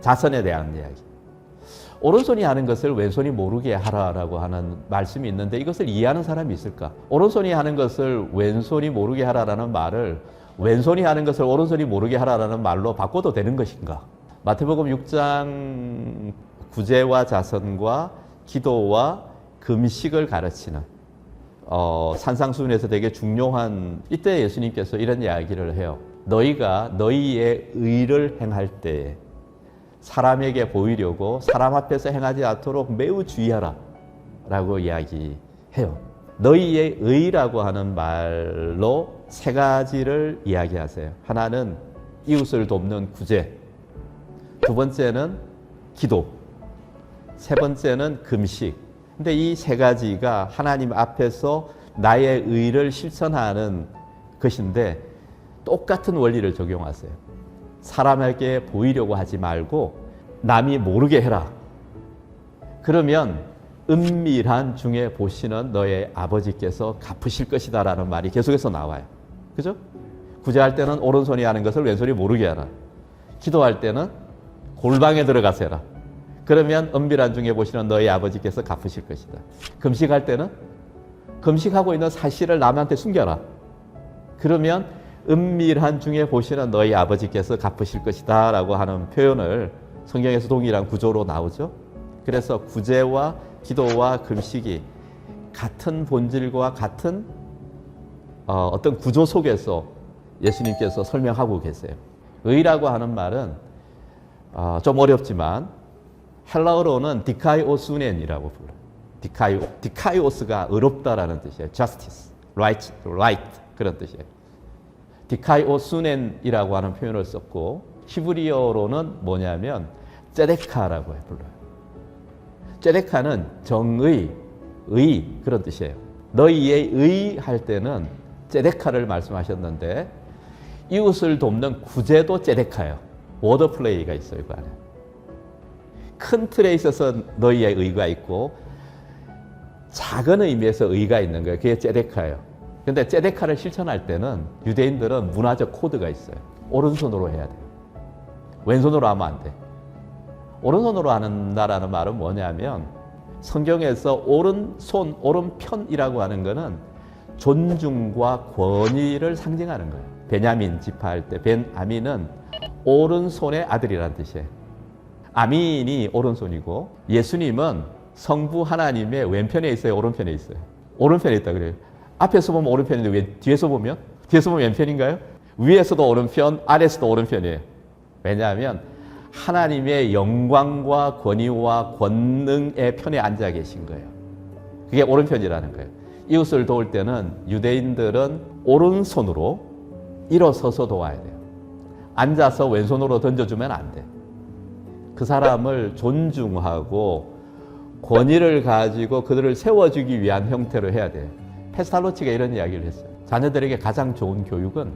자선에 대한 이야기. 오른손이 하는 것을 왼손이 모르게 하라라고 하는 말씀이 있는데 이것을 이해하는 사람이 있을까? 오른손이 하는 것을 왼손이 모르게 하라라는 말을 왼손이 하는 것을 오른손이 모르게 하라라는 말로 바꿔도 되는 것인가? 마태복음 6장 구제와 자선과 기도와 금식을 가르치는 산상수훈에서 되게 중요한 이때 예수님께서 이런 이야기를 해요. 너희가 너희의 의를 행할 때에 사람에게 보이려고 사람 앞에서 행하지 않도록 매우 주의하라 라고 이야기해요. 너희의 의라고 하는 말로 세 가지를 이야기하세요. 하나는 이웃을 돕는 구제, 두 번째는 기도, 세 번째는 금식. 근데 이 세 가지가 하나님 앞에서 나의 의를 실천하는 것인데 똑같은 원리를 적용하세요. 사람에게 보이려고 하지 말고 남이 모르게 해라. 그러면 은밀한 중에 보시는 너의 아버지께서 갚으실 것이다 라는 말이 계속해서 나와요. 그죠? 구제할 때는 오른손이 하는 것을 왼손이 모르게 하라. 기도할 때는 골방에 들어가서 해라. 그러면 은밀한 중에 보시는 너희 아버지께서 갚으실 것이다. 금식할 때는 금식하고 있는 사실을 남한테 숨겨라. 그러면 은밀한 중에 보시는 너희 아버지께서 갚으실 것이다 라고 하는 표현을 성경에서 동일한 구조로 나오죠. 그래서 구제와 기도와 금식이 같은 본질과 같은 어떤 구조 속에서 예수님께서 설명하고 계세요. 의라고 하는 말은 좀 어렵지만 헬라어로는 디카이오스넨이라고 불러요. 디카이오스가 의롭다라는 뜻이에요. justice, right 그런 뜻이에요. 디카이오스넨이라고 하는 표현을 썼고 히브리어로는 뭐냐면 ጼ데카라고 불러요. ጼ데카는 정의, 의 그런 뜻이에요. 너희의 의 할 때는 ጼ데카를 말씀하셨는데 이웃을 돕는 구제도 ጼ데카예요. 워더 플레이가 있어요, 그 안에. 큰 틀에 있어서 너희의 의가 있고 작은 의미에서 의가 있는 거예요. 그게 ጼ데카예요. 근데 ጼ데카를 실천할 때는 유대인들은 문화적 코드가 있어요. 오른손으로 해야 돼요. 왼손으로 하면 안 돼. 오른손으로 한다라는 말은 뭐냐면 성경에서 오른손, 오른편이라고 하는 거는 존중과 권위를 상징하는 거예요. 베냐민 지파할 때 벤아민은 오른손의 아들이라는 뜻이에요. 아민이 오른손이고 예수님은 성부 하나님의 왼편에 있어요, 오른편에 있어요? 오른편에 있다 그래요. 앞에서 보면 오른편인데 왜 뒤에서 보면? 뒤에서 보면 왼편인가요? 위에서도 오른편, 아래에서도 오른편이에요. 왜냐하면 하나님의 영광과 권위와 권능의 편에 앉아 계신 거예요. 그게 오른편이라는 거예요. 이웃을 도울 때는 유대인들은 오른손으로 일어서서 도와야 돼요. 앉아서 왼손으로 던져주면 안 돼. 그 사람을 존중하고 권위를 가지고 그들을 세워주기 위한 형태로 해야 돼요. 페스탈로치가 이런 이야기를 했어요. 자녀들에게 가장 좋은 교육은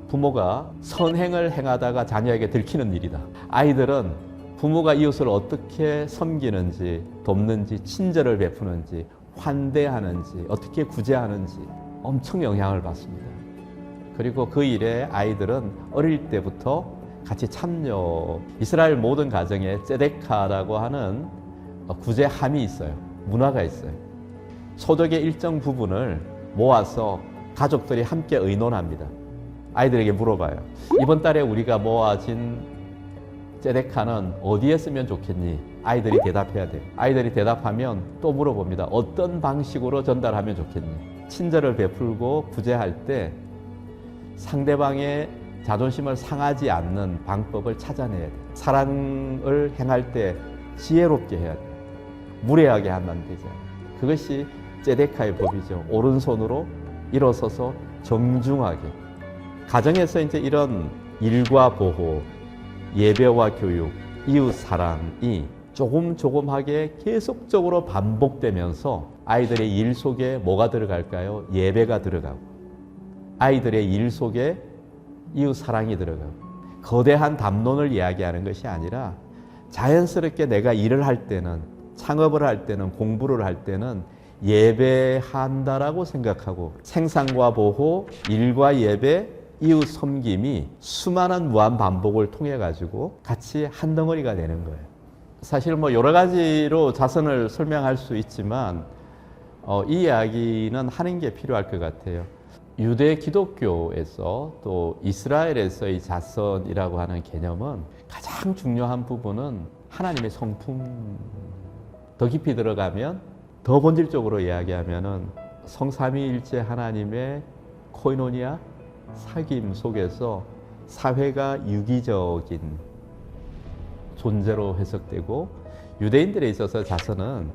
부모가 선행을 행하다가 자녀에게 들키는 일이다. 아이들은 부모가 이웃을 어떻게 섬기는지, 돕는지, 친절을 베푸는지, 환대하는지, 어떻게 구제하는지 엄청 영향을 받습니다. 그리고 그 일에 아이들은 어릴 때부터 같이 참여. 이스라엘 모든 가정에 ጼ데카라고 하는 구제함이 있어요. 문화가 있어요. 소득의 일정 부분을 모아서 가족들이 함께 의논합니다. 아이들에게 물어봐요. 이번 달에 우리가 모아진 ጼ데카는 어디에 쓰면 좋겠니? 아이들이 대답해야 돼요. 아이들이 대답하면 또 물어봅니다. 어떤 방식으로 전달하면 좋겠니? 친절을 베풀고 구제할 때 상대방의 자존심을 상하지 않는 방법을 찾아내야 돼요. 사랑을 행할 때 지혜롭게 해야 돼요. 무례하게 하면 안 되죠. 그것이 ጼ데카의 법이죠. 오른손으로 일어서서 정중하게. 가정에서 이제 이런 일과 보호, 예배와 교육, 이웃 사랑이 조금하게 계속적으로 반복되면서 아이들의 일 속에 뭐가 들어갈까요? 예배가 들어가고 아이들의 일 속에 이웃 사랑이 들어가고 거대한 담론을 이야기하는 것이 아니라 자연스럽게 내가 일을 할 때는 창업을 할 때는 공부를 할 때는 예배한다라고 생각하고 생산과 보호, 일과 예배, 이웃 섬김이 수많은 무한 반복을 통해 가지고 같이 한 덩어리가 되는 거예요. 사실 뭐 여러 가지로 자선을 설명할 수 있지만 이 이야기는 하는 게 필요할 것 같아요. 유대 기독교에서 또 이스라엘에서의 자선이라고 하는 개념은 가장 중요한 부분은 하나님의 성품. 더 깊이 들어가면 더 본질적으로 이야기하면은 성삼위일체 하나님의 코이노니아 사귐 속에서 사회가 유기적인 존재로 해석되고, 유대인들에 있어서 자선은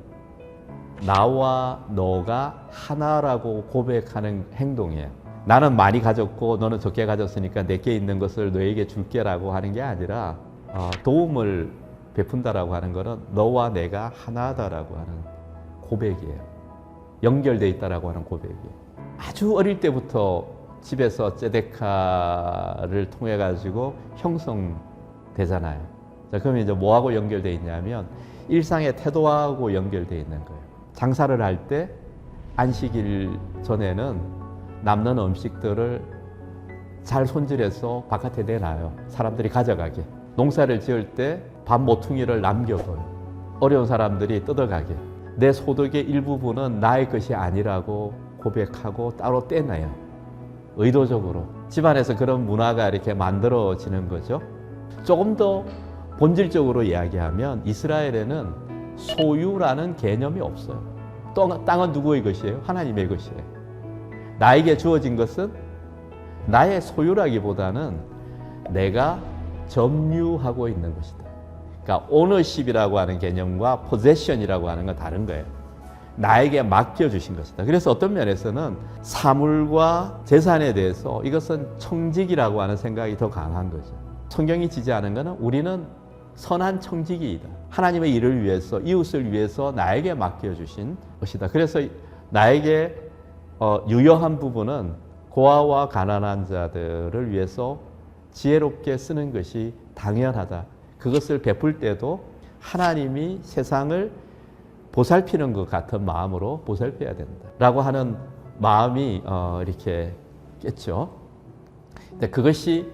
나와 너가 하나라고 고백하는 행동이에요. 나는 많이 가졌고 너는 적게 가졌으니까 내게 있는 것을 너에게 줄게라고 하는 게 아니라 도움을 베푼다라고 하는 것은 너와 내가 하나다라고 하는 고백이에요. 연결되어 있다라고 하는 고백이에요. 아주 어릴 때부터 집에서 ጼ데카를 통해 가지고 형성되잖아요. 자, 그러면 이제 뭐하고 연결되어 있냐면 일상의 태도하고 연결되어 있는 거예요. 장사를 할 때 안식일 전에는 남는 음식들을 잘 손질해서 바깥에 내놔요. 사람들이 가져가게. 농사를 지을 때 밥 모퉁이를 남겨둬요. 어려운 사람들이 뜯어가게. 내 소득의 일부분은 나의 것이 아니라고 고백하고 따로 떼놔요. 의도적으로. 집안에서 그런 문화가 이렇게 만들어지는 거죠. 조금 더 본질적으로 이야기하면 이스라엘에는 소유라는 개념이 없어요. 땅은 누구의 것이에요? 하나님의 것이에요. 나에게 주어진 것은 나의 소유라기보다는 내가 점유하고 있는 것이다. 그러니까 오너십이라고 하는 개념과 포제션이라고 하는 건 다른 거예요. 나에게 맡겨주신 것이다. 그래서 어떤 면에서는 사물과 재산에 대해서 이것은 청직이라고 하는 생각이 더 강한 거죠. 성경이 지지하는 것은 우리는 선한 청지기이다. 하나님의 일을 위해서, 이웃을 위해서 나에게 맡겨주신 것이다. 그래서 나에게 유효한 부분은 고아와 가난한 자들을 위해서 지혜롭게 쓰는 것이 당연하다. 그것을 베풀 때도 하나님이 세상을 보살피는 것 같은 마음으로 보살펴야 된다. 라고 하는 마음이 이렇게 깼죠. 근데 그것이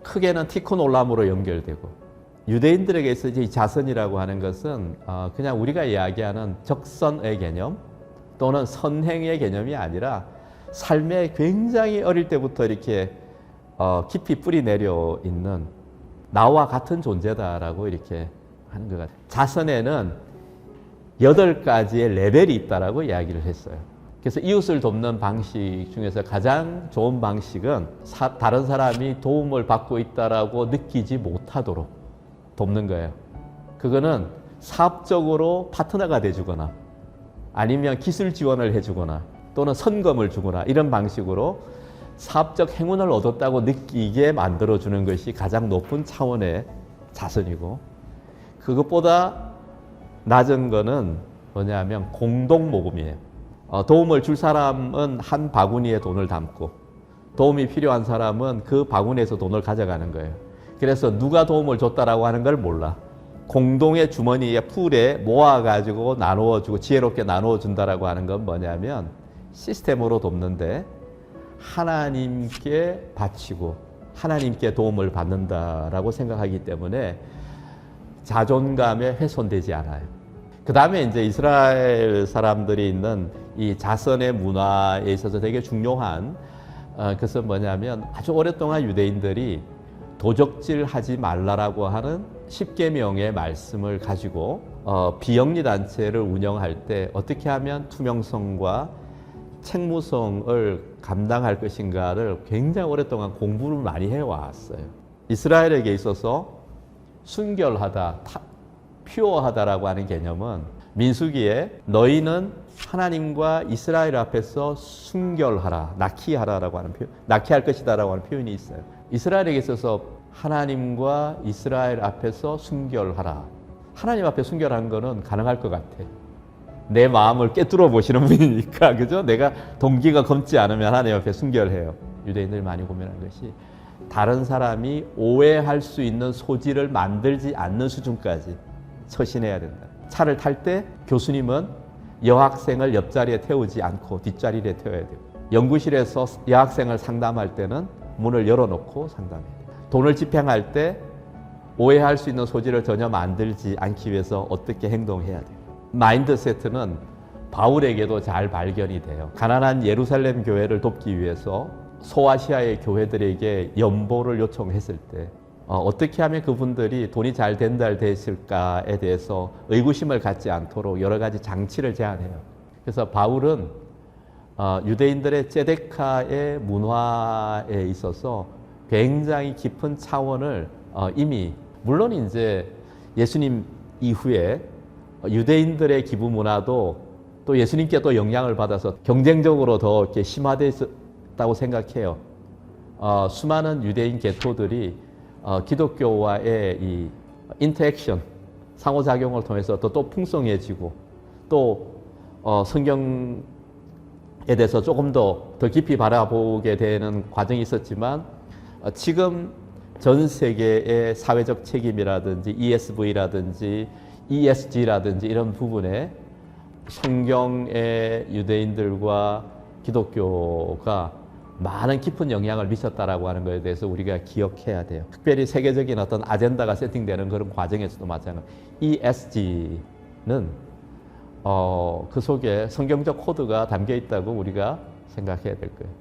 크게는 티콘 올람으로 연결되고, 유대인들에게 있어서 이 자선이라고 하는 것은 그냥 우리가 이야기하는 적선의 개념 또는 선행의 개념이 아니라 삶에 굉장히 어릴 때부터 이렇게 깊이 뿌리 내려 있는 나와 같은 존재다라고 이렇게 하는 것 같아요. 자선에는 8가지의 레벨이 있다라고 이야기를 했어요. 그래서 이웃을 돕는 방식 중에서 가장 좋은 방식은 다른 사람이 도움을 받고 있다라고 느끼지 못하도록 돕는 거예요. 그거는 사업적으로 파트너가 돼주거나 아니면 기술 지원을 해주거나 또는 선금을 주거나 이런 방식으로 사업적 행운을 얻었다고 느끼게 만들어주는 것이 가장 높은 차원의 자선이고, 그것보다 낮은 거는 뭐냐면 공동모금이에요. 도움을 줄 사람은 한 바구니에 돈을 담고 도움이 필요한 사람은 그 바구니에서 돈을 가져가는 거예요. 그래서 누가 도움을 줬다라고 하는 걸 몰라. 공동의 주머니에 풀에 모아가지고 나누어주고 지혜롭게 나누어준다라고 하는 건 뭐냐면 시스템으로 돕는데 하나님께 바치고 하나님께 도움을 받는다라고 생각하기 때문에 자존감에 훼손되지 않아요. 그 다음에 이제 이스라엘 사람들이 있는 이 자선의 문화에 있어서 되게 중요한 그것은 뭐냐면 아주 오랫동안 유대인들이 도적질 하지 말라라고 하는 10계명의 말씀을 가지고 비영리 단체를 운영할 때 어떻게 하면 투명성과 책무성을 감당할 것인가를 굉장히 오랫동안 공부를 많이 해왔어요. 이스라엘에게 있어서 순결하다, 퓨어하다라고 하는 개념은 민수기에 너희는 하나님과 이스라엘 앞에서 순결하라, 나키하라라고 하는 표현, 나키할 것이다라고 하는 표현이 있어요. 이스라엘에게 있어서 하나님과 이스라엘 앞에서 순결하라. 하나님 앞에 순결한 거는 가능할 것 같아. 내 마음을 꿰뚫어 보시는 분이니까, 그죠? 내가 동기가 검지 않으면 하나님 앞에 순결해요. 유대인들이 많이 고민하는 것이 다른 사람이 오해할 수 있는 소지를 만들지 않는 수준까지 처신해야 된다. 차를 탈 때 교수님은 여학생을 옆자리에 태우지 않고 뒷자리에 태워야 돼요. 연구실에서 여학생을 상담할 때는 문을 열어놓고 상담해야 돼요. 돈을 집행할 때 오해할 수 있는 소지를 전혀 만들지 않기 위해서 어떻게 행동해야 돼요. 마인드세트는 바울에게도 잘 발견이 돼요. 가난한 예루살렘 교회를 돕기 위해서 소아시아의 교회들에게 연보를 요청했을 때 어떻게 하면 그분들이 돈이 잘 됐을까에 대해서 의구심을 갖지 않도록 여러 가지 장치를 제안해요. 그래서 바울은 유대인들의 ጼ데카의 문화에 있어서 굉장히 깊은 차원을 이미 물론 이제 예수님 이후에 유대인들의 기부 문화도 또 예수님께 또 영향을 받아서 경쟁적으로 더 이렇게 심화됐다고 생각해요. 수많은 유대인 개토들이 기독교와의 이 인터액션, 상호작용을 통해서 또 풍성해지고 또 성경에 대해서 조금 더 깊이 바라보게 되는 과정이 있었지만 지금 전 세계의 사회적 책임이라든지 ESV라든지 ESG라든지 이런 부분에 성경의 유대인들과 기독교가 많은 깊은 영향을 미쳤다라고 하는 것에 대해서 우리가 기억해야 돼요. 특별히 세계적인 어떤 아젠다가 세팅되는 그런 과정에서도 마찬가지로 ESG는 그 속에 성경적 코드가 담겨 있다고 우리가 생각해야 될 거예요.